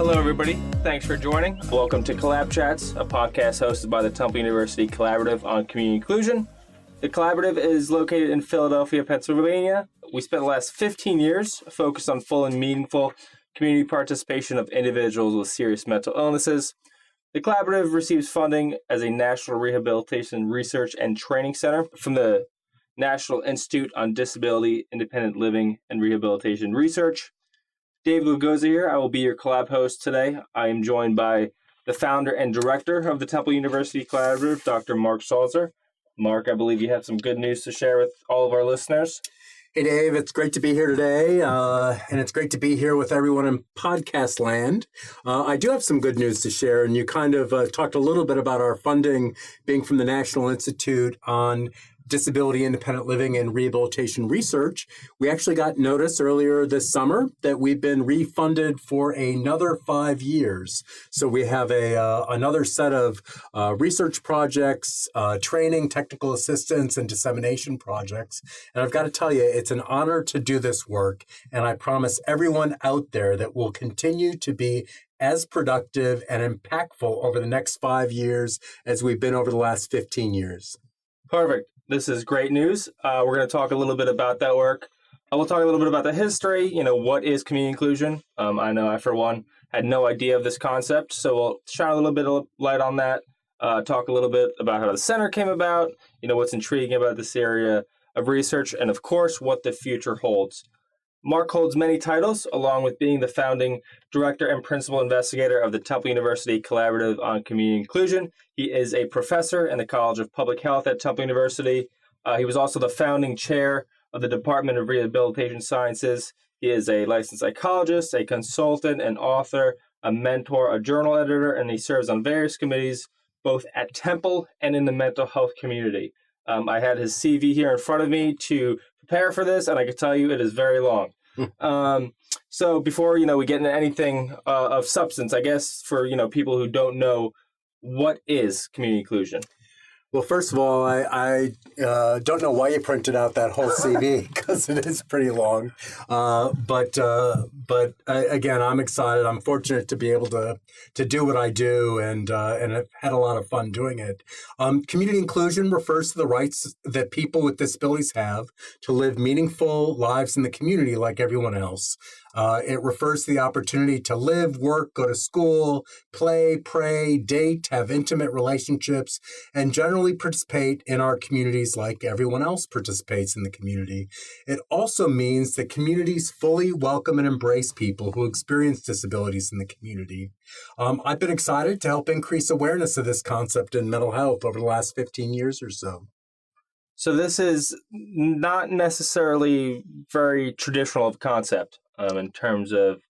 Hello, everybody. Thanks for joining. Welcome to Collab Chats, a podcast hosted by the Temple University Collaborative on Community Inclusion. The Collaborative is located in Philadelphia, Pennsylvania. We spent the last 15 years focused on full and meaningful community participation of individuals with serious mental illnesses. The Collaborative receives funding as a National Rehabilitation Research and Training Center from the National Institute on Disability, Independent Living, and Rehabilitation Research. David Lugoza here. I will be your collab host today. I am joined by the founder and director of the Temple University Collaborative, Dr. Mark Salzer. Mark, I believe you have some good news to share with all of our listeners. Hey, Dave. It's great to be here today, and it's great to be here with everyone in podcast land. I do have some good news to share, and you kind of talked a little bit about our funding being from the National Institute on Disability, Independent Living, and Rehabilitation Research. We actually got notice earlier this summer that we've been refunded for another 5 years. So we have another set of research projects, training, technical assistance, and dissemination projects. And I've got to tell you, it's an honor to do this work. And I promise everyone out there that we'll continue to be as productive and impactful over the next 5 years as we've been over the last 15 years. Perfect. This is great news. We're going to talk a little bit about that work. We'll talk a little bit about the history. What is community inclusion? I know I, for one, had no idea of this concept, so we'll shine a little bit of light on that. Talk a little bit about how the center came about, what's intriguing about this area of research, and of course, what the future holds. Mark holds many titles, along with being the founding director and principal investigator of the Temple University Collaborative on Community Inclusion. He is a professor in the College of Public Health at Temple University. He was also the founding chair of the Department of Rehabilitation Sciences. He is a licensed psychologist, a consultant, an author, a mentor, a journal editor, and he serves on various committees, both at Temple and in the mental health community. I had his CV here in front of me to prepare for this, and I can tell you it is very long. So before, we get into anything of substance, I guess for, people who don't know, what is community inclusion? Well, first of all, I don't know why you printed out that whole CV because it is pretty long. But again, I'm excited. I'm fortunate to be able to do what I do, and I've had a lot of fun doing it. Community inclusion refers to the rights that people with disabilities have to live meaningful lives in the community like everyone else. It refers to the opportunity to live, work, go to school, play, pray, date, have intimate relationships, and generally participate in our communities like everyone else participates in the community. It also means that communities fully welcome and embrace people who experience disabilities in the community. I've been excited to help increase awareness of this concept in mental health over the last 15 years or so. So this is not necessarily very traditional of concept. In terms of,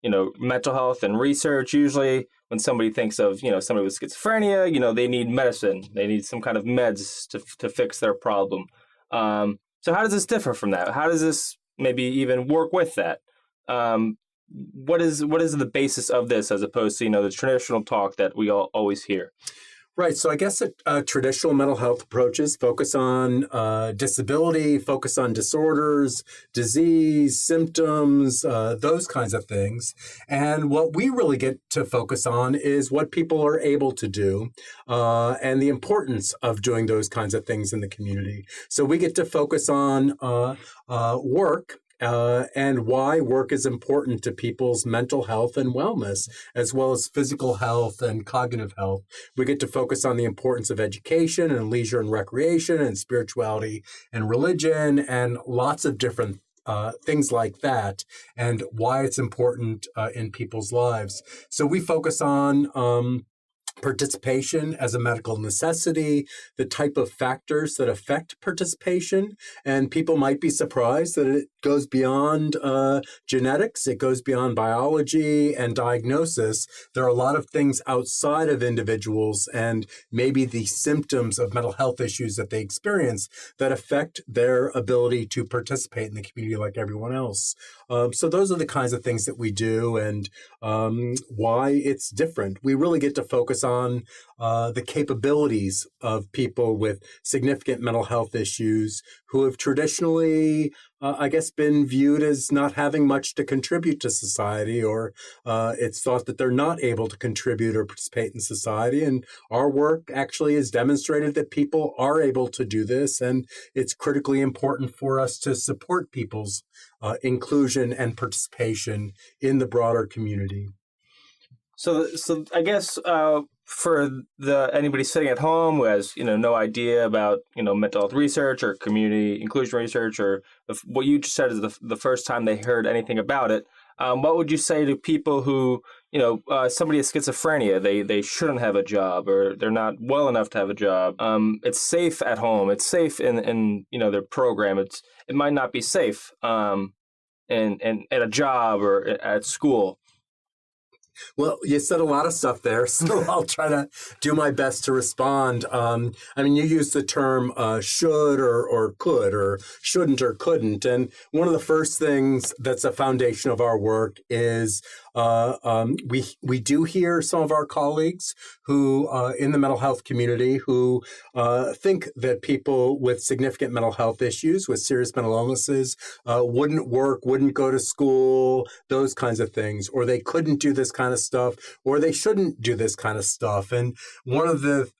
mental health and research. Usually when somebody thinks of, somebody with schizophrenia, they need medicine. They need some kind of meds to fix their problem. So how does this differ from that? How does this maybe even work with that? What is the basis of this as opposed to, the traditional talk that we all always hear? Right. So I guess traditional mental health approaches focus on disability, focus on disorders, disease, symptoms, those kinds of things. And what we really get to focus on is what people are able to do and the importance of doing those kinds of things in the community. So we get to focus on work. And why work is important to people's mental health and wellness, as well as physical health and cognitive health. We get to focus on the importance of education and leisure and recreation and spirituality and religion and lots of different things like that, and why it's important in people's lives. So we focus on participation as a medical necessity, the type of factors that affect participation. And people might be surprised that it goes beyond genetics, it goes beyond biology and diagnosis. There are a lot of things outside of individuals and maybe the symptoms of mental health issues that they experience that affect their ability to participate in the community like everyone else. So those are the kinds of things that we do and why it's different. We really get to focus on the capabilities of people with significant mental health issues who have traditionally I guess, been viewed as not having much to contribute to society, or it's thought that they're not able to contribute or participate in society. And our work actually has demonstrated that people are able to do this, and it's critically important for us to support people's inclusion and participation in the broader community. So I guess for the anybody sitting at home who has no idea about mental health research or community inclusion research, or what you just said is the first time they heard anything about it, what would you say to people who somebody has schizophrenia, they shouldn't have a job, or they're not well enough to have a job? It's safe at home. It's safe in their program. It might not be safe in at a job or at school. Well, you said a lot of stuff there, so I'll try to do my best to respond. You used the term should or could, or shouldn't or couldn't. And one of the first things that's a foundation of our work is we do hear some of our colleagues who in the mental health community who think that people with significant mental health issues, with serious mental illnesses, wouldn't work, wouldn't go to school, those kinds of things, or they couldn't do this kind of stuff, or they shouldn't do this kind of stuff. And one of the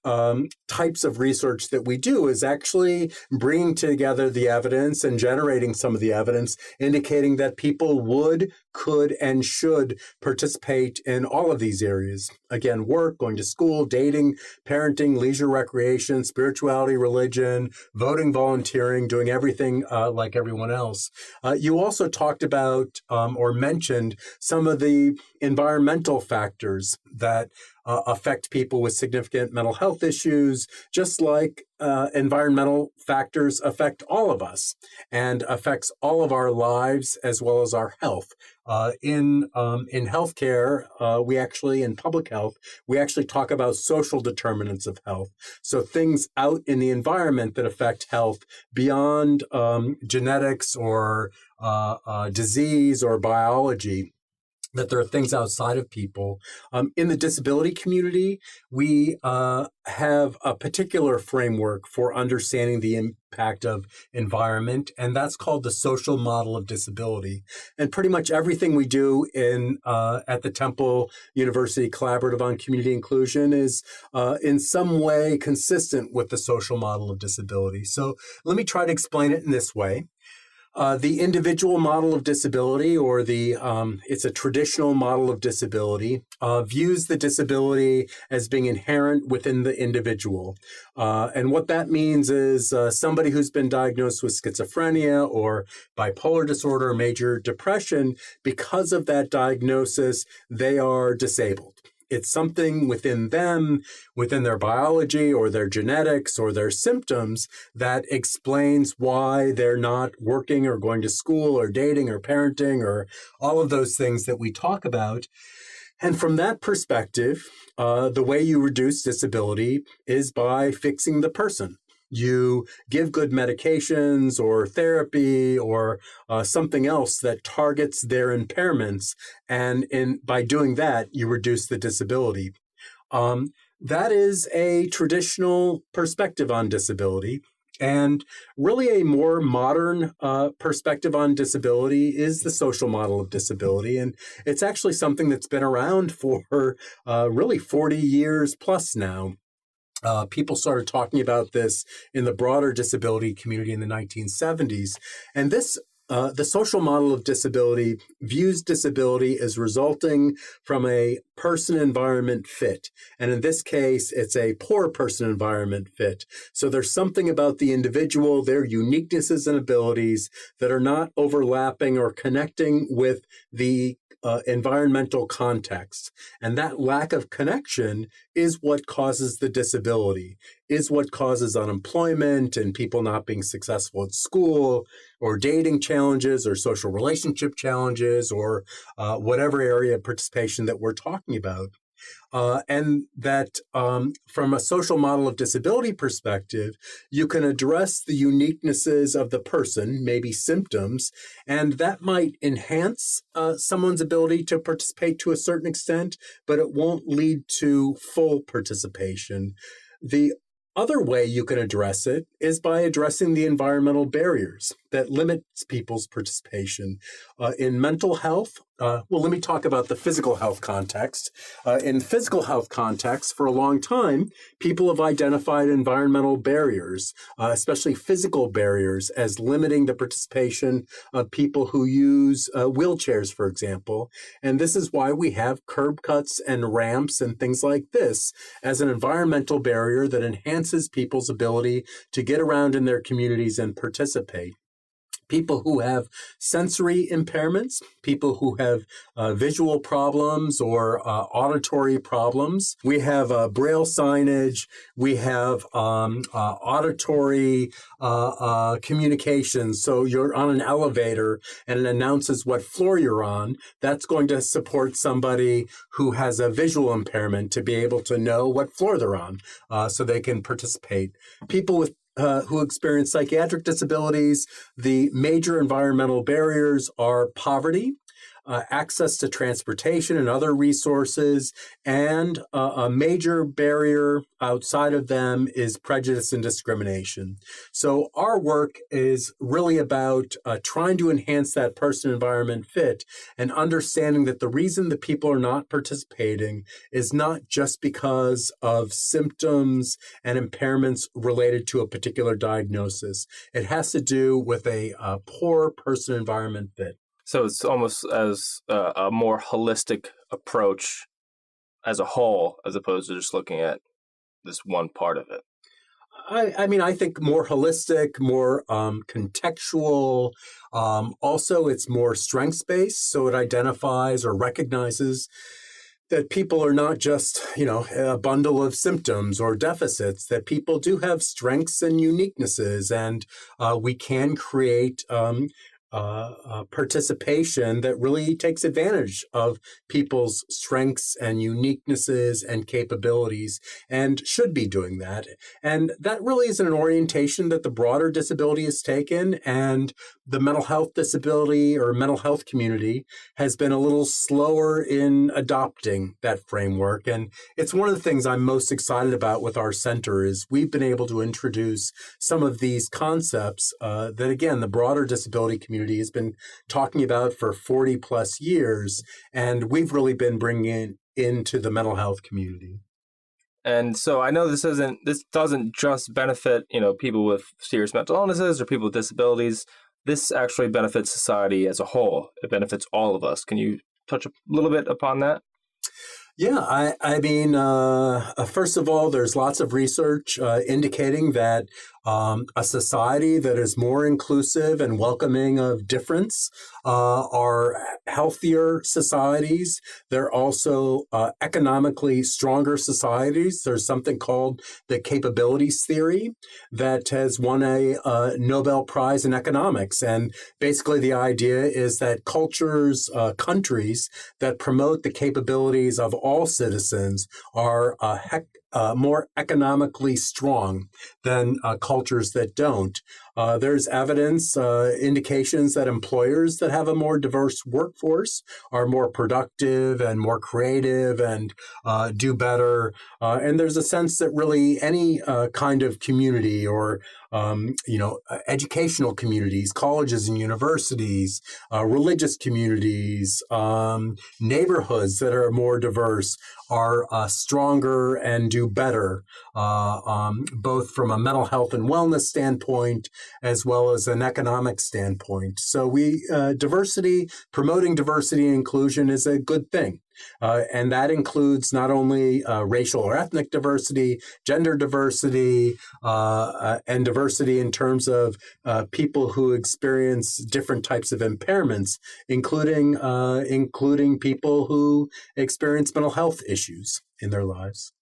types of research that we do is actually bringing together the evidence and generating some of the evidence indicating that people would, could, and should participate in all of these areas. Again, work, going to school, dating, parenting, leisure, recreation, spirituality, religion, voting, volunteering, doing everything like everyone else. You also talked about or mentioned some of the environmental factors that affect people with significant mental health issues, just like environmental factors affect all of us and affects all of our lives as well as our health. In healthcare, in public health, we actually talk about social determinants of health. So things out in the environment that affect health beyond genetics or disease or biology, that there are things outside of people. In the disability community, we have a particular framework for understanding the impact of environment, and that's called the social model of disability. And pretty much everything we do at the Temple University Collaborative on Community Inclusion is in some way consistent with the social model of disability. So let me try to explain it in this way. The individual model of disability, or it's a traditional model of disability, views the disability as being inherent within the individual. And what that means is somebody who's been diagnosed with schizophrenia or bipolar disorder or major depression, because of that diagnosis, they are disabled. It's something within them, within their biology or their genetics or their symptoms, that explains why they're not working or going to school or dating or parenting or all of those things that we talk about. And from that perspective, the way you reduce disability is by fixing the person. You give good medications or therapy or something else that targets their impairments, and by doing that, you reduce the disability. That is a traditional perspective on disability. And really a more modern perspective on disability is the social model of disability. And it's actually something that's been around for really 40 years plus now. People started talking about this in the broader disability community in the 1970s. And the social model of disability views disability as resulting from a person-environment fit. And in this case, it's a poor person-environment fit. So there's something about the individual, their uniquenesses and abilities, that are not overlapping or connecting with the environmental context. And that lack of connection is what causes the disability, is what causes unemployment and people not being successful at school, or dating challenges or social relationship challenges, or whatever area of participation that we're talking about. And that from a social model of disability perspective, you can address the uniquenesses of the person, maybe symptoms, and that might enhance someone's ability to participate to a certain extent, but it won't lead to full participation. The other way you can address it is by addressing the environmental barriers. that limits people's participation. In mental health, let me talk about the physical health context. In physical health context, for a long time, people have identified environmental barriers, especially physical barriers, as limiting the participation of people who use wheelchairs, for example. And this is why we have curb cuts and ramps and things like this as an environmental barrier that enhances people's ability to get around in their communities and participate. People who have sensory impairments, people who have visual problems or auditory problems. We have braille signage. We have auditory communications. So you're on an elevator and it announces what floor you're on. That's going to support somebody who has a visual impairment to be able to know what floor they're on so they can participate. People with who experience psychiatric disabilities, the major environmental barriers are poverty, access to transportation and other resources, and a major barrier outside of them is prejudice and discrimination. So our work is really about trying to enhance that person-environment fit and understanding that the reason that people are not participating is not just because of symptoms and impairments related to a particular diagnosis. It has to do with a poor person-environment fit. So it's almost as a more holistic approach as a whole, as opposed to just looking at this one part of it. I think more holistic, more contextual. Also, it's more strengths-based, so it identifies or recognizes that people are not just, a bundle of symptoms or deficits, that people do have strengths and uniquenesses, and we can create participation that really takes advantage of people's strengths and uniquenesses and capabilities, and should be doing that. And that really is an orientation that the broader disability has taken, and the mental health disability or mental health community has been a little slower in adopting that framework. And it's one of the things I'm most excited about with our center is we've been able to introduce some of these concepts that, again, the broader disability community has been talking about for 40 plus years, and we've really been bringing into the mental health community. And so I know this doesn't just benefit, people with serious mental illnesses or people with disabilities. This actually benefits society as a whole. It benefits all of us. Can you touch a little bit upon that? Yeah, first of all, there's lots of research indicating that a society that is more inclusive and welcoming of difference are healthier societies. They're also economically stronger societies. There's something called the capabilities theory that has won a Nobel Prize in economics. And basically the idea is that cultures, countries that promote the capabilities of all citizens are more economically strong than cultures that don't. There's evidence, indications that employers that have a more diverse workforce are more productive and more creative and do better. And there's a sense that really any kind of community or educational communities, colleges and universities, religious communities, neighborhoods that are more diverse are stronger and do better, both from a mental health and wellness standpoint, as well as an economic standpoint. So promoting diversity and inclusion is a good thing. And that includes not only racial or ethnic diversity, gender diversity, and diversity in terms of people who experience different types of impairments, including people who experience mental health issues in their lives.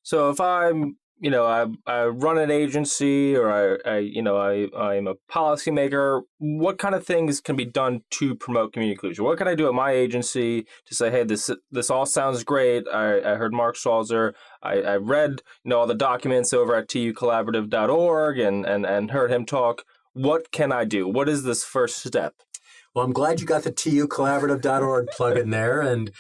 So if I'm I run an agency or I'm a policymaker, what kind of things can be done to promote community inclusion? What can I do at my agency to say, hey, this all sounds great. I heard Mark Salzer. I read all the documents over at tucollaborative.org and heard him talk. What can I do? What is this first step? Well, I'm glad you got the tucollaborative.org plug in there, and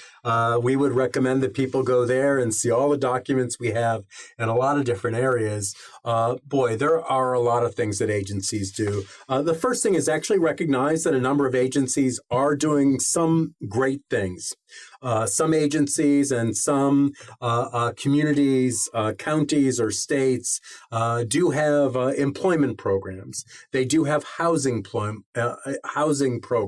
we would recommend that people go there and see all the documents we have in a lot of different areas. Boy, there are a lot of things that agencies do. The first thing is actually recognize that a number of agencies are doing some great things. Some agencies and some communities, counties or states do have employment programs. They do have housing programs.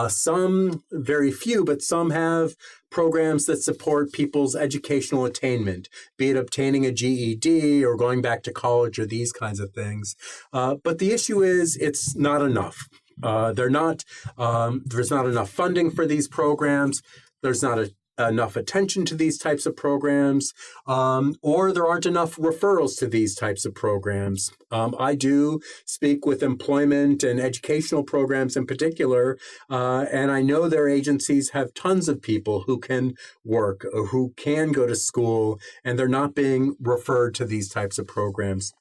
Some, very few, but some have programs that support people's educational attainment, be it obtaining a GED or going back to college or these kinds of things. But the issue is it's not enough. There's not enough funding for these programs. There's not enough attention to these types of programs, or there aren't enough referrals to these types of programs. I do speak with employment and educational programs in particular, and I know their agencies have tons of people who can work or who can go to school, and they're not being referred to these types of programs.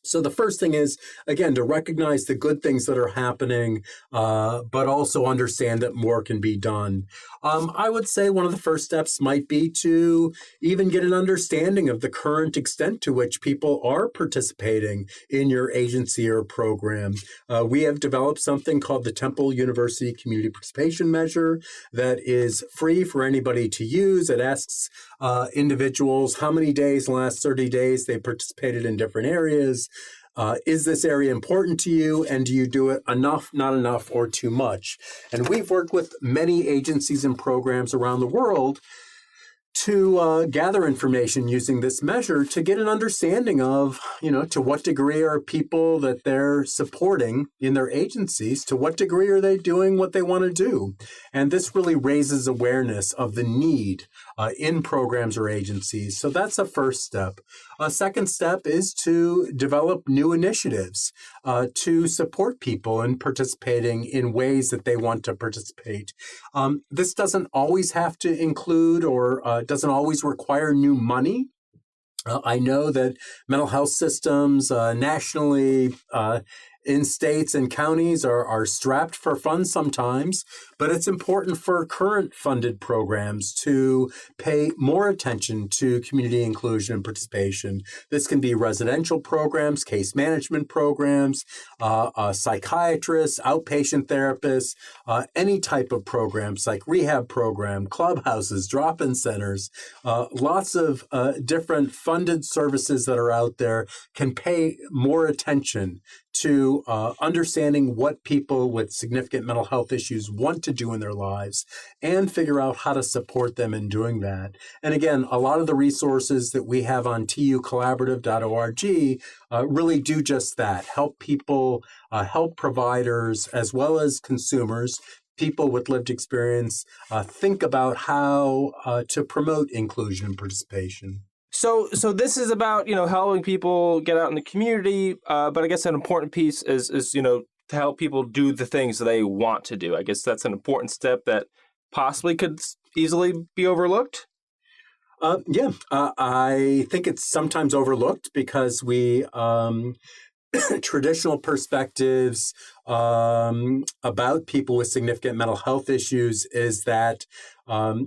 So the first thing is, again, to recognize the good things that are happening, but also understand that more can be done. I would say one of the first steps might be to even get an understanding of the current extent to which people are participating in your agency or program. We have developed something called the Temple University Community Participation Measure that is free for anybody to use. It asks individuals how many days in the last 30 days they participated in different areas. Is this area important to you, and do you do it enough, not enough, or too much? And we've worked with many agencies and programs around the world to gather information using this measure to get an understanding of, to what degree are people that they're supporting in their agencies, to what degree are they doing what they want to do? And this really raises awareness of the need in programs or agencies. So that's a first step. A second step is to develop new initiatives to support people in participating in ways that they want to participate. This doesn't always have to include or doesn't always require new money. I know that mental health systems nationally in states and counties are strapped for funds sometimes, but it's important for current funded programs to pay more attention to community inclusion and participation. This can be residential programs, case management programs, psychiatrists, outpatient therapists, any type of programs like rehab program, clubhouses, drop-in centers, lots of different funded services that are out there can pay more attention to understanding what people with significant mental health issues want to do in their lives and figure out how to support them in doing that. And again, a lot of the resources that we have on tucollaborative.org really do just that, help people, help providers, as well as consumers, people with lived experience, think about how to promote inclusion and participation. So this is about, helping people get out in the community, but I guess an important piece is to help people do the things that they want to do. I guess that's an important step that possibly could easily be overlooked. I think it's sometimes overlooked because we traditional perspectives about people with significant mental health issues is that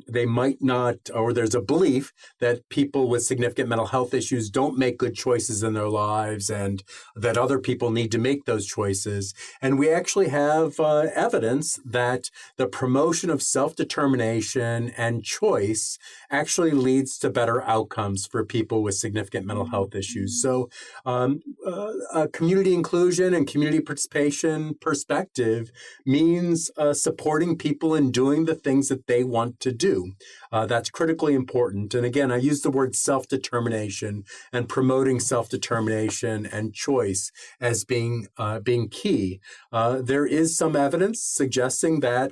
they might not, or there's a belief that people with significant mental health issues don't make good choices in their lives and that other people need to make those choices. And we actually have evidence that the promotion of self-determination and choice actually leads to better outcomes for people with significant mental health issues. So community inclusion and community participation perspective means supporting people in doing the things that they want to do. That's critically important. And again, I use the word self-determination and promoting self-determination and choice as being key. There is some evidence suggesting that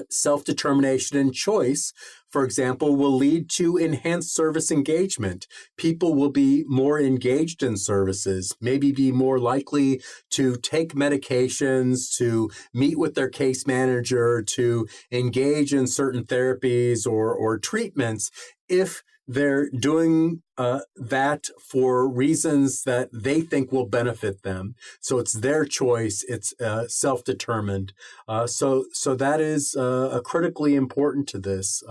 self-determination and choice, for example, will lead to enhanced service engagement. People will be more engaged in services, maybe be more likely to take medications, to meet with their case manager, to engage in certain therapies or treatments if they're doing that for reasons that they think will benefit them. So it's their choice. It's self-determined. So that is critically important to this.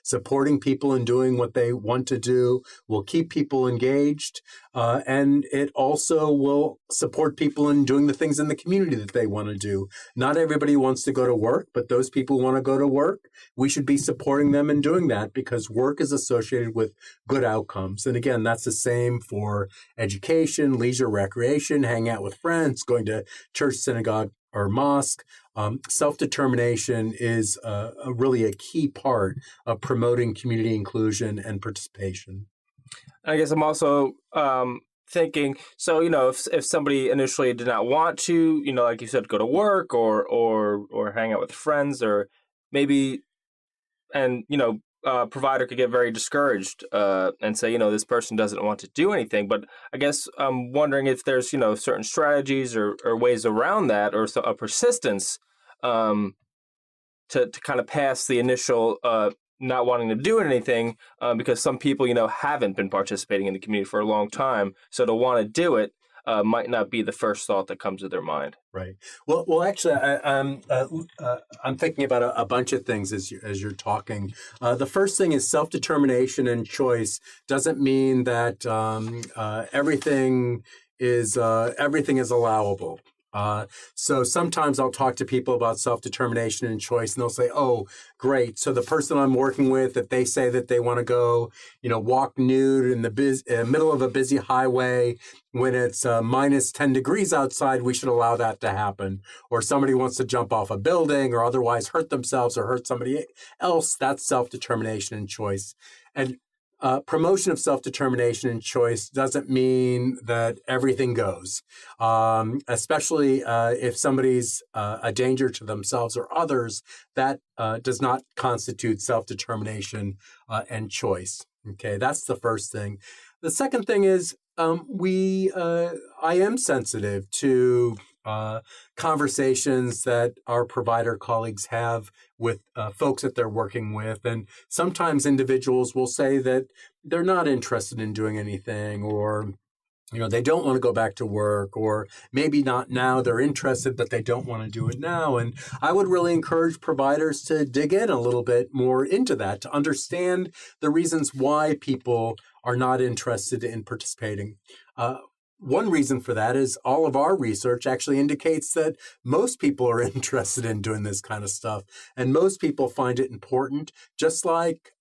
Supporting people in doing what they want to do will keep people engaged, and it also will support people in doing the things in the community that they want to do. Not everybody wants to go to work, but those people who want to go to work, we should be supporting them in doing that because work is associated with good outcomes. And again, that's the same for education, leisure, recreation, hang out with friends, going to church, synagogue, or mosque. Self-determination is really a key part of promoting community inclusion and participation. I guess I'm also thinking, so, if somebody initially did not want to, like you said, go to work or hang out with friends, or maybe, and, provider could get very discouraged and say, this person doesn't want to do anything. But I guess I'm wondering if there's, certain strategies or ways around that, or a persistence to kind of pass the initial not wanting to do anything, because some people, haven't been participating in the community for a long time. So to want to do it might not be the first thought that comes to their mind. Right. Well. Actually, I'm thinking about a bunch of things as you're talking. The first thing is self-determination and choice doesn't mean that everything is allowable. So sometimes I'll talk to people about self-determination and choice, and they'll say, "Oh, great! So the person I'm working with, if they say that they want to go, walk nude in the middle of a busy highway when it's minus 10 degrees outside, we should allow that to happen. Or somebody wants to jump off a building or otherwise hurt themselves or hurt somebody else, that's self-determination and choice." And promotion of self-determination and choice doesn't mean that everything goes, especially if somebody's a danger to themselves or others. That does not constitute self-determination and choice. Okay, that's the first thing. The second thing is I am sensitive to conversations that our provider colleagues have with folks that they're working with. And sometimes individuals will say that they're not interested in doing anything, or they don't want to go back to work, or maybe not now, they're interested, but they don't want to do it now. And I would really encourage providers to dig in a little bit more into that, to understand the reasons why people are not interested in participating. One reason for that is all of our research actually indicates that most people are interested in doing this kind of stuff, and most people find it important, just like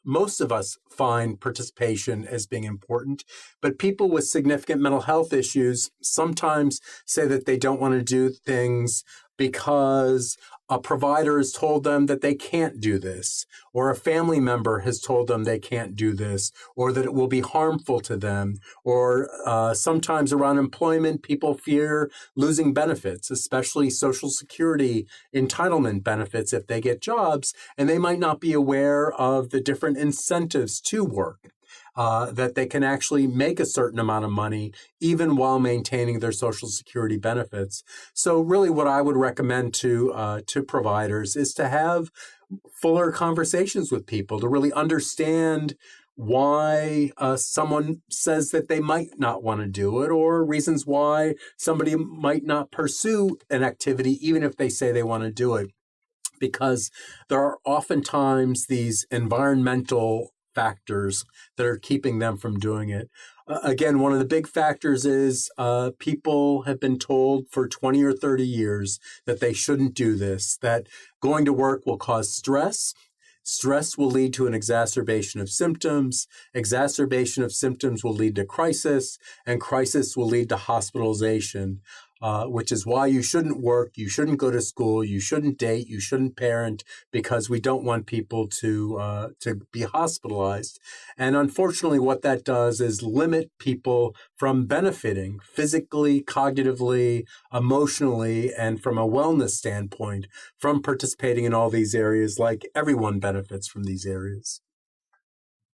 most of us find participation as being important. But people with significant mental health issues sometimes say that they don't want to do things because a provider has told them that they can't do this, or a family member has told them they can't do this, or that it will be harmful to them, or sometimes around employment, people fear losing benefits, especially Social Security entitlement benefits if they get jobs, and they might not be aware of the different incentives to work. That they can actually make a certain amount of money even while maintaining their Social Security benefits. So really what I would recommend to providers is to have fuller conversations with people to really understand why someone says that they might not want to do it, or reasons why somebody might not pursue an activity even if they say they want to do it. Because there are oftentimes these environmental factors that are keeping them from doing it. Again, one of the big factors is people have been told for 20 or 30 years that they shouldn't do this, that going to work will cause stress. Stress will lead to an exacerbation of symptoms. Exacerbation of symptoms will lead to crisis, and crisis will lead to hospitalization. Which is why you shouldn't work, you shouldn't go to school, you shouldn't date, you shouldn't parent, because we don't want people to be hospitalized. And unfortunately, what that does is limit people from benefiting physically, cognitively, emotionally, and from a wellness standpoint from participating in all these areas, like everyone benefits from these areas.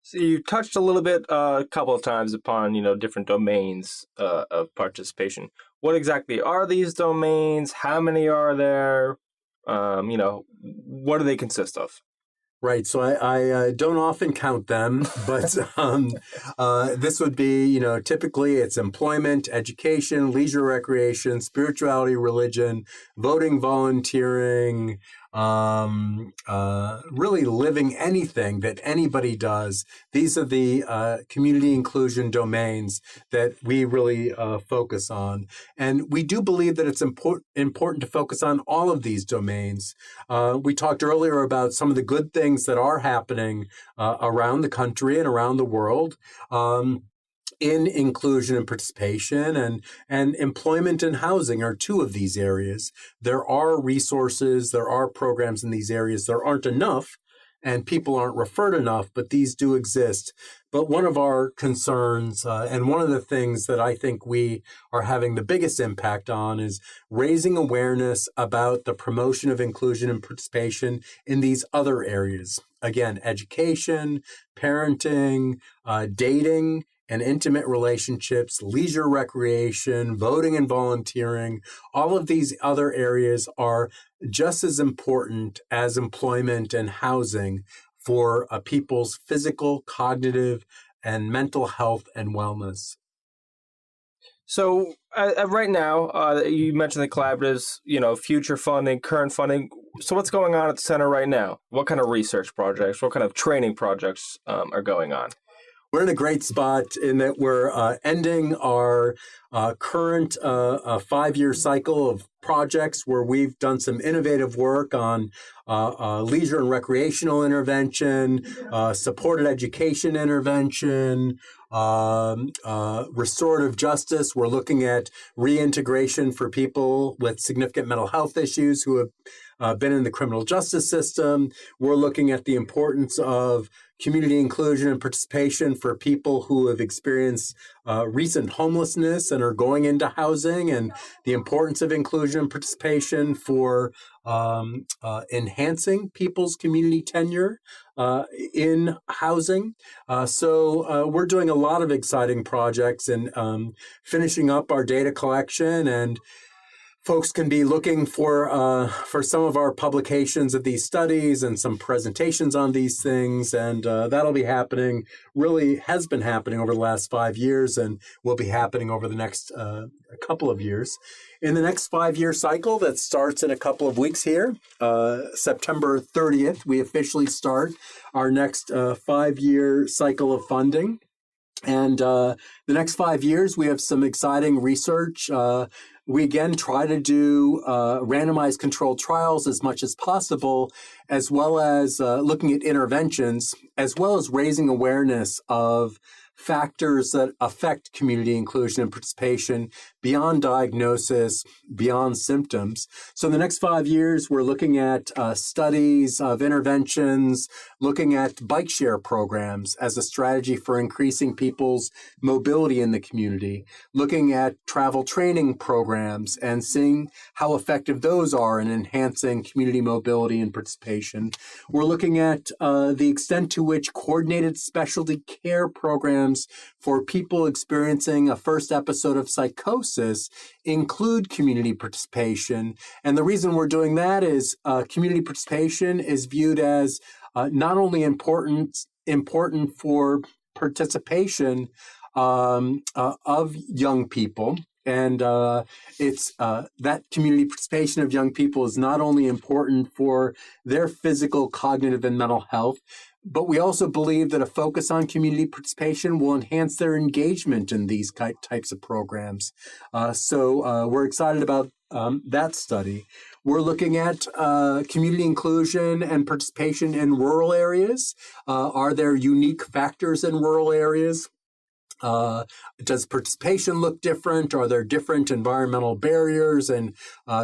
So you touched a little bit, a couple of times upon, different domains of participation. What exactly are these domains? How many are there? What do they consist of? Right. So I don't often count them, but this would be, typically it's employment, education, leisure, recreation, spirituality, religion, voting, volunteering, really living anything that anybody does. These are the community inclusion domains that we really focus on. And we do believe that it's important to focus on all of these domains. We talked earlier about some of the good things that are happening around the country and around the world. In inclusion and participation, and employment and housing are two of these areas. There are resources, there are programs in these areas. There aren't enough, and people aren't referred enough, but these do exist. But one of our concerns, and one of the things that I think we are having the biggest impact on, is raising awareness about the promotion of inclusion and participation in these other areas. Again, education, parenting, dating, and intimate relationships, leisure, recreation, voting and volunteering. All of these other areas are just as important as employment and housing for people's physical, cognitive, and mental health and wellness. So right now, you mentioned the collaboratives, future funding, current funding. So what's going on at the center right now? What kind of research projects, what kind of training projects are going on? We're in a great spot in that we're ending our current 5-year cycle of projects where we've done some innovative work on leisure and recreational intervention, supported education intervention, restorative justice. We're looking at reintegration for people with significant mental health issues who have been in the criminal justice system. We're looking at the importance of community inclusion and participation for people who have experienced recent homelessness and are going into housing, and the importance of inclusion and participation for enhancing people's community tenure in housing. So we're doing a lot of exciting projects and finishing up our data collection, and folks can be looking for some of our publications of these studies and some presentations on these things, and that'll be happening. Really has been happening over the last 5 years, and will be happening over the next couple of years. In the next 5-year cycle that starts in a couple of weeks here, September 30th, we officially start our next 5-year cycle of funding. And the next 5 years, we have some exciting research. We again try to do randomized controlled trials as much as possible, as well as looking at interventions, as well as raising awareness of factors that affect community inclusion and participation beyond diagnosis, beyond symptoms. So in the next 5 years, we're looking at studies of interventions, looking at bike share programs as a strategy for increasing people's mobility in the community, looking at travel training programs and seeing how effective those are in enhancing community mobility and participation. We're looking at the extent to which coordinated specialty care programs for people experiencing a first episode of psychosis include community participation. And the reason we're doing that is community participation is viewed as not only important for participation of young people, and it's that community participation of young people is not only important for their physical, cognitive, and mental health, but we also believe that a focus on community participation will enhance their engagement in these types of programs. So we're excited about that study. We're looking at community inclusion and participation in rural areas. Are there unique factors in rural areas? Does participation look different? Are there different environmental barriers and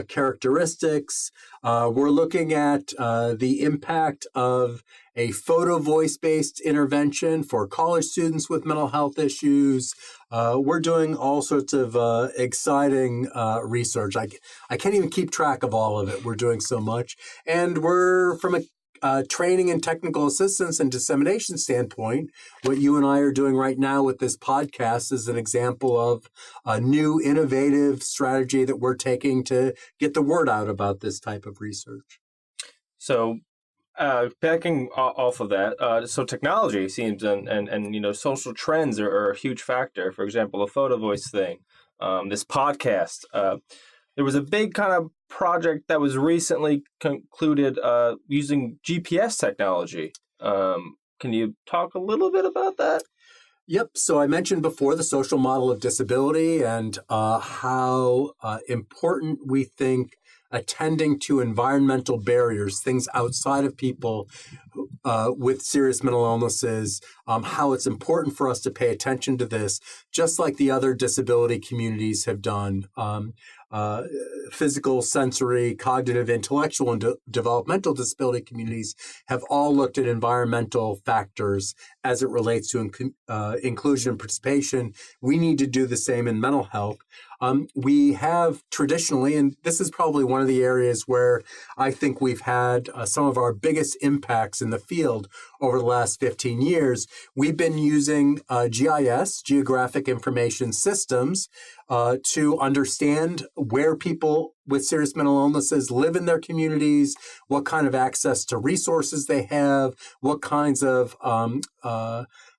characteristics? We're looking at the impact of a photo voice-based intervention for college students with mental health issues. We're doing all sorts of exciting research. I can't even keep track of all of it. We're doing so much. And we're from a training and technical assistance and dissemination standpoint, what you and I are doing right now with this podcast is an example of a new innovative strategy that we're taking to get the word out about this type of research. So Backing off of that, so technology seems and social trends are a huge factor. For example, the photo voice thing, this podcast. There was a big kind of project that was recently concluded using GPS technology. Can you talk a little bit about that? Yep. So I mentioned before the social model of disability and how important we think attending to environmental barriers, things outside of people with serious mental illnesses, how it's important for us to pay attention to this, just like the other disability communities have done. Uh, Physical, sensory, cognitive, intellectual, and developmental disability communities have all looked at environmental factors as it relates to inclusion and participation. We need to do the same in mental health. We have traditionally, and this is probably one of the areas where I think we've had some of our biggest impacts in the field over the last 15 years. We've been using GIS, Geographic Information Systems, to understand where people with serious mental illnesses live in their communities, what kind of access to resources they have, what kinds of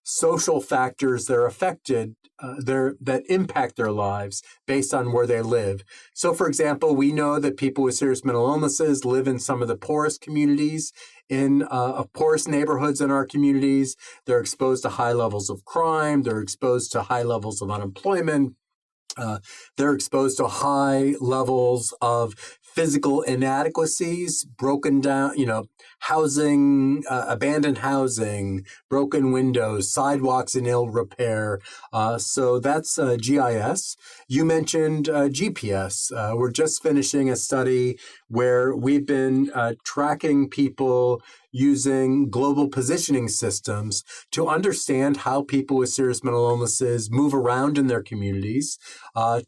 social factors they're affected, that impact their lives based on where they live. So, for example, we know that people with serious mental illnesses live in some of the poorest communities, in poorest neighborhoods in our communities. They're exposed to high levels of crime. They're exposed to high levels of unemployment. They're exposed to high levels of physical inadequacies, broken down, housing, abandoned housing, broken windows, sidewalks in ill repair. So that's GIS. You mentioned GPS. We're just finishing a study where we've been tracking people using global positioning systems to understand how people with serious mental illnesses move around in their communities,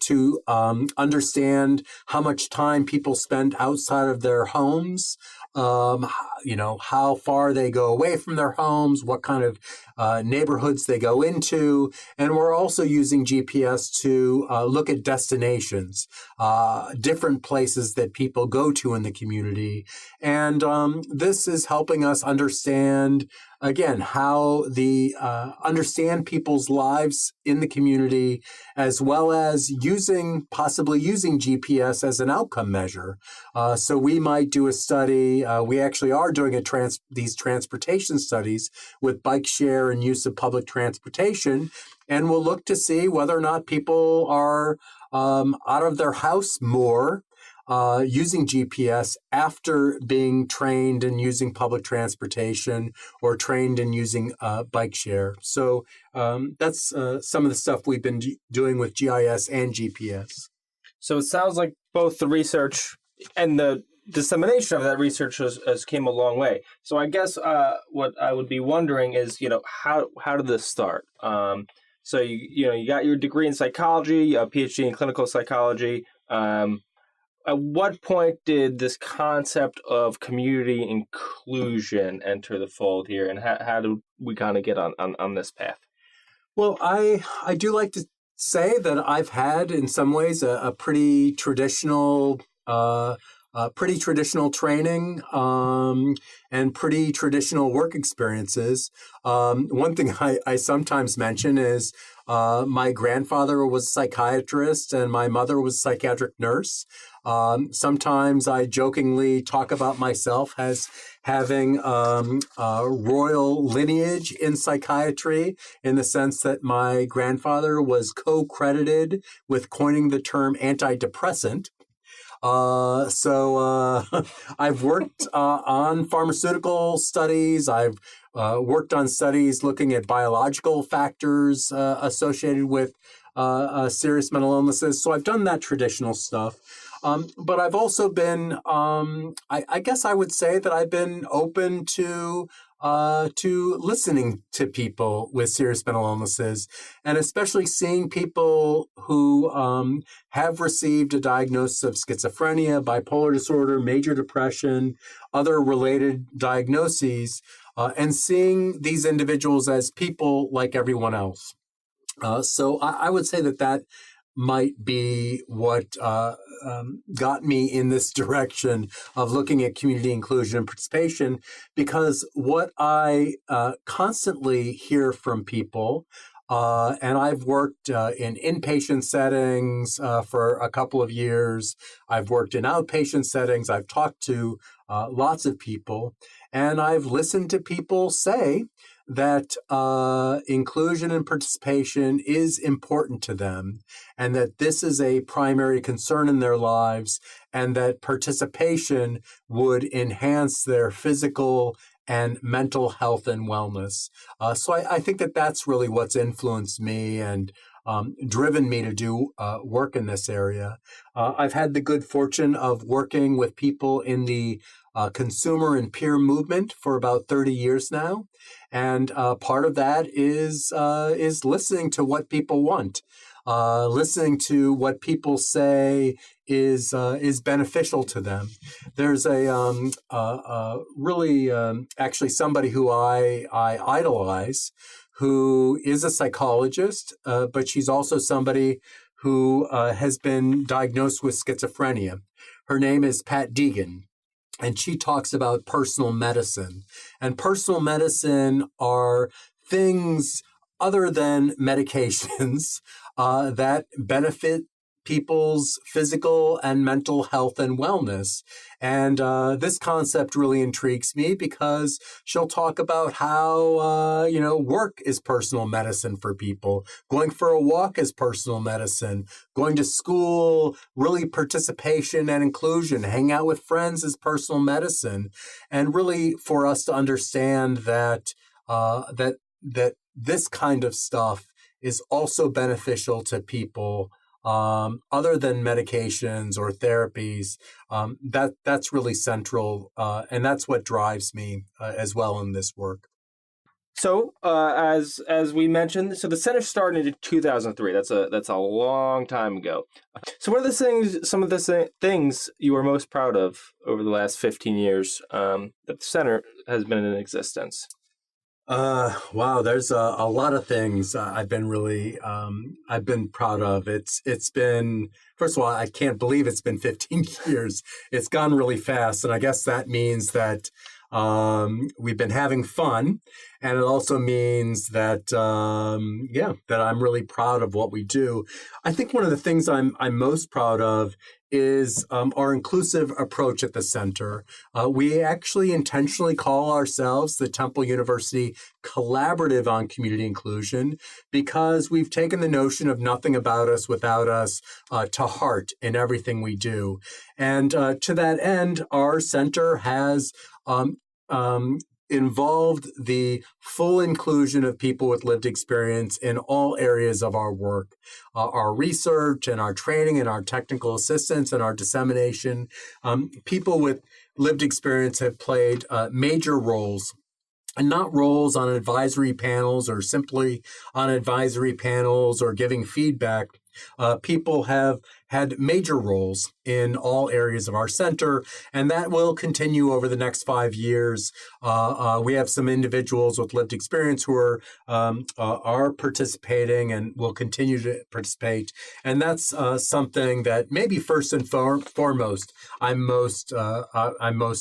to understand how much time people spend outside of their homes, how far they go away from their homes, what kind of neighborhoods they go into. And we're also using GPS to look at destinations, different places that people go to in the community. And this is helping us understand, again, how understand people's lives in the community, as well as possibly using GPS as an outcome measure. So we might do a study. We actually are doing these transportation studies with bike share and use of public transportation, and we'll look to see whether or not people are out of their house more, using GPS after being trained in using public transportation or trained in using bike share. So that's some of the stuff we've been doing with GIS and GPS. So it sounds like both the research and the dissemination of that research has came a long way. So I guess what I would be wondering is, how did this start? So you got your degree in psychology, a PhD in clinical psychology. At what point did this concept of community inclusion enter the fold here, and how do we kind of get on this path? Well, I do like to say that I've had, in some ways, a pretty traditional training, and pretty traditional work experiences. One thing I sometimes mention is my grandfather was a psychiatrist and my mother was a psychiatric nurse. Sometimes I jokingly talk about myself as having a royal lineage in psychiatry, in the sense that my grandfather was co-credited with coining the term antidepressant. I've worked on pharmaceutical studies. I've worked on studies looking at biological factors associated with serious mental illnesses. So I've done that traditional stuff. But I've also been, I guess I would say that I've been open to listening to people with serious mental illnesses, and especially seeing people who have received a diagnosis of schizophrenia, bipolar disorder, major depression, other related diagnoses, and seeing these individuals as people like everyone else. So I would say that might be what got me in this direction of looking at community inclusion and participation, because what I constantly hear from people, and I've worked in inpatient settings for a couple of years. I've worked in outpatient settings. I've talked to lots of people, and I've listened to people say that inclusion and participation is important to them, and that this is a primary concern in their lives, and that participation would enhance their physical and mental health and wellness. So I think that that's really what's influenced me and driven me to do work in this area. I've had the good fortune of working with people in the consumer and peer movement for about 30 years now. And part of that is listening to what people want. Listening to what people say is beneficial to them. There's really actually somebody who I idolize, who is a psychologist, but she's also somebody who has been diagnosed with schizophrenia. Her name is Pat Deegan. And she talks about personal medicine. And personal medicine are things other than medications that benefit people's physical and mental health and wellness. And this concept really intrigues me because she'll talk about how, work is personal medicine for people. Going for a walk is personal medicine. Going to school, really participation and inclusion. Hang out with friends is personal medicine. And really for us to understand that this kind of stuff is also beneficial to people other than medications or therapies. That's really central, and that's what drives me as well in this work. So, as we mentioned, so the center started in 2003. That's a long time ago. So, what are some of the things you are most proud of over the last 15 years that the center has been in existence? Wow, there's a lot of things I've been proud of. It's been, first of all, I can't believe it's been 15 years. It's gone really fast, and I guess that means that we've been having fun, and it also means that that I'm really proud of what we do. I think one of the things I'm most proud of is our inclusive approach at the center. We actually intentionally call ourselves the Temple University Collaborative on Community Inclusion because we've taken the notion of nothing about us without us to heart in everything we do. And to that end, our center has involved the full inclusion of people with lived experience in all areas of our work, our research and our training and our technical assistance and our dissemination. People with lived experience have played major roles, and not roles on advisory panels or simply on advisory panels or giving feedback. People have had major roles in all areas of our center, and that will continue over the next 5 years. We have some individuals with lived experience who are participating and will continue to participate, and that's something that maybe first and foremost I'm most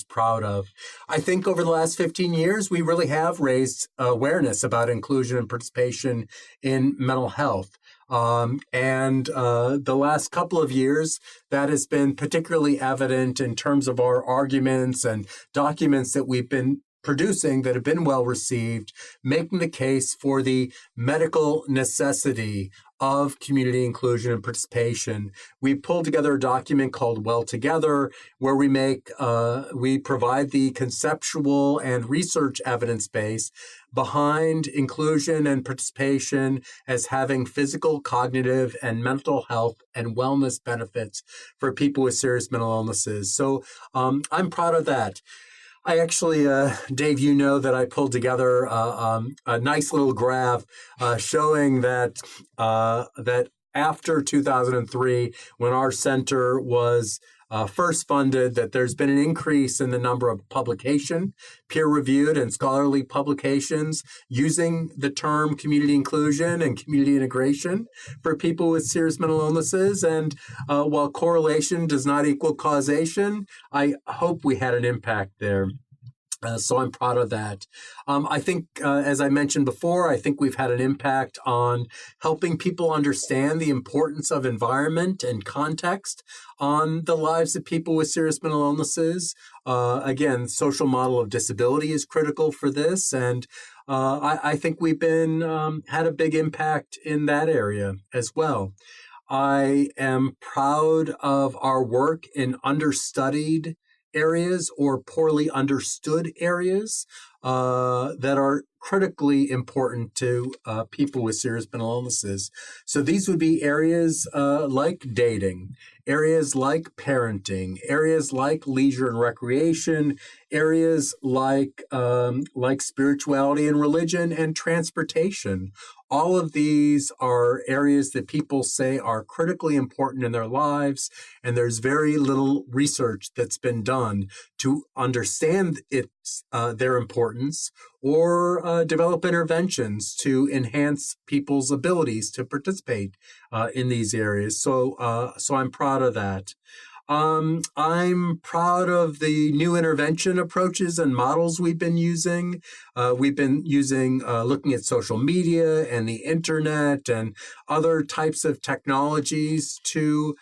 proud of. I think over the last 15 years, we really have raised awareness about inclusion and participation in mental health. And the last couple of years, that has been particularly evident in terms of our arguments and documents that we've been producing that have been well received, making the case for the medical necessity of community inclusion and participation. We pulled together a document called Well Together, where we provide the conceptual and research evidence base behind inclusion and participation as having physical, cognitive, and mental health and wellness benefits for people with serious mental illnesses. So I'm proud of that. I actually, Dave, you know that I pulled together a nice little graph showing that after 2003, when our center was first funded, that there's been an increase in the number of peer-reviewed and scholarly publications using the term community inclusion and community integration for people with serious mental illnesses. And while correlation does not equal causation, I hope we had an impact there. So I'm proud of that. I think, as I mentioned before, I think we've had an impact on helping people understand the importance of environment and context on the lives of people with serious mental illnesses. Again, social model of disability is critical for this, and I think we've been had a big impact in that area as well. I am proud of our work in understudied areas or poorly understood areas that are critically important to people with serious mental illnesses. So these would be areas like dating, areas like parenting, areas like leisure and recreation, areas like spirituality and religion and transportation. All of these are areas that people say are critically important in their lives, and there's very little research that's been done to understand their importance or develop interventions to enhance people's abilities to participate in these areas. So I'm proud of that. I'm proud of the new intervention approaches and models we've been using. Looking at social media and the internet and other types of technologies to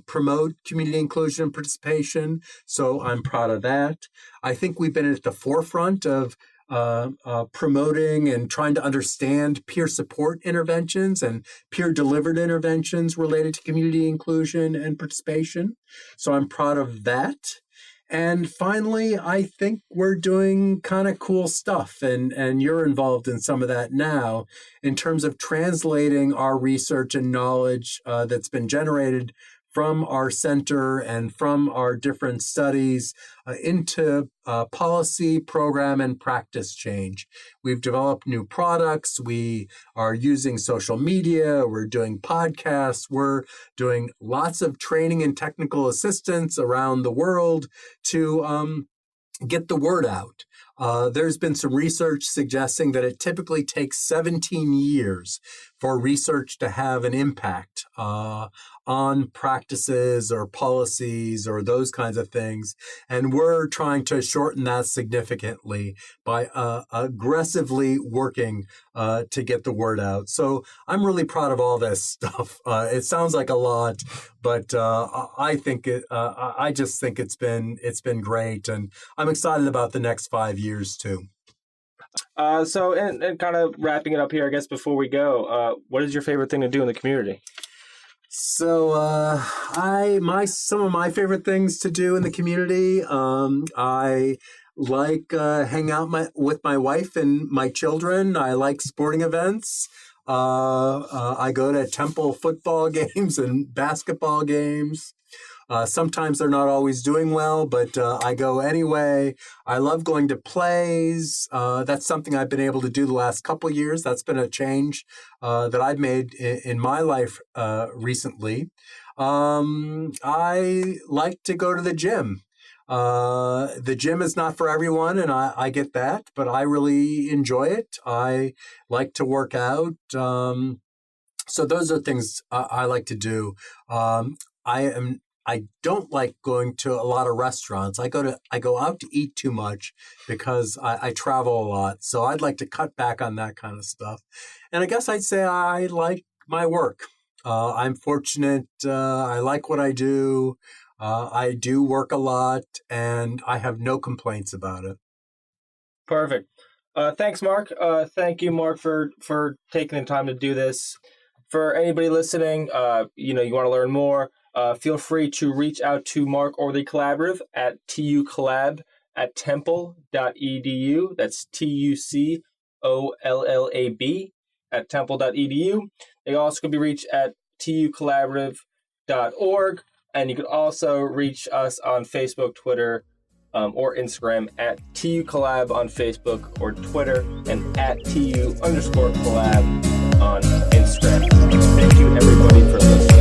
promote community inclusion and participation. So I'm proud of that. I think we've been at the forefront of promoting and trying to understand peer support interventions and peer delivered interventions related to community inclusion and participation. So I'm proud of that. And finally, I think we're doing kind of cool stuff, and you're involved in some of that now in terms of translating our research and knowledge that's been generated from our center and from our different studies into policy, program, and practice change. We've developed new products. We are using social media. We're doing podcasts. We're doing lots of training and technical assistance around the world to get the word out. There's been some research suggesting that it typically takes 17 years for research to have an impact on practices or policies or those kinds of things. And we're trying to shorten that significantly by aggressively working to get the word out. So I'm really proud of all this stuff. It sounds like a lot, but I just think it's been great, and I'm excited about the next 5 years too. So kind of wrapping it up here, I guess before we go, what is your favorite thing to do in the community? So some of my favorite things to do in the community, I like hang out with my wife and my children. I like sporting events. I go to Temple football games and basketball games. Sometimes they're not always doing well, but I go anyway. I love going to plays. That's something I've been able to do the last couple of years. That's been a change that I've made in my life recently. I like to go to the gym. The gym is not for everyone, and I get that, but I really enjoy it. I like to work out. So those are things I like to do. I don't like going to a lot of restaurants. I go out to eat too much because I travel a lot. So I'd like to cut back on that kind of stuff. And I guess I'd say I like my work. I'm fortunate. I like what I do. I do work a lot, and I have no complaints about it. Perfect. Thanks, Mark. Thank you, Mark, for taking the time to do this. For anybody listening, you want to learn more, feel free to reach out to Mark or the collaborative at tucollab@temple.edu. That's TUCOLLAB at temple.edu. They also can be reached at tucollaborative.org. And you can also reach us on Facebook, Twitter, or Instagram at TUCollab on Facebook or Twitter, and at TU_collab on Instagram. Thank you, everybody, for listening.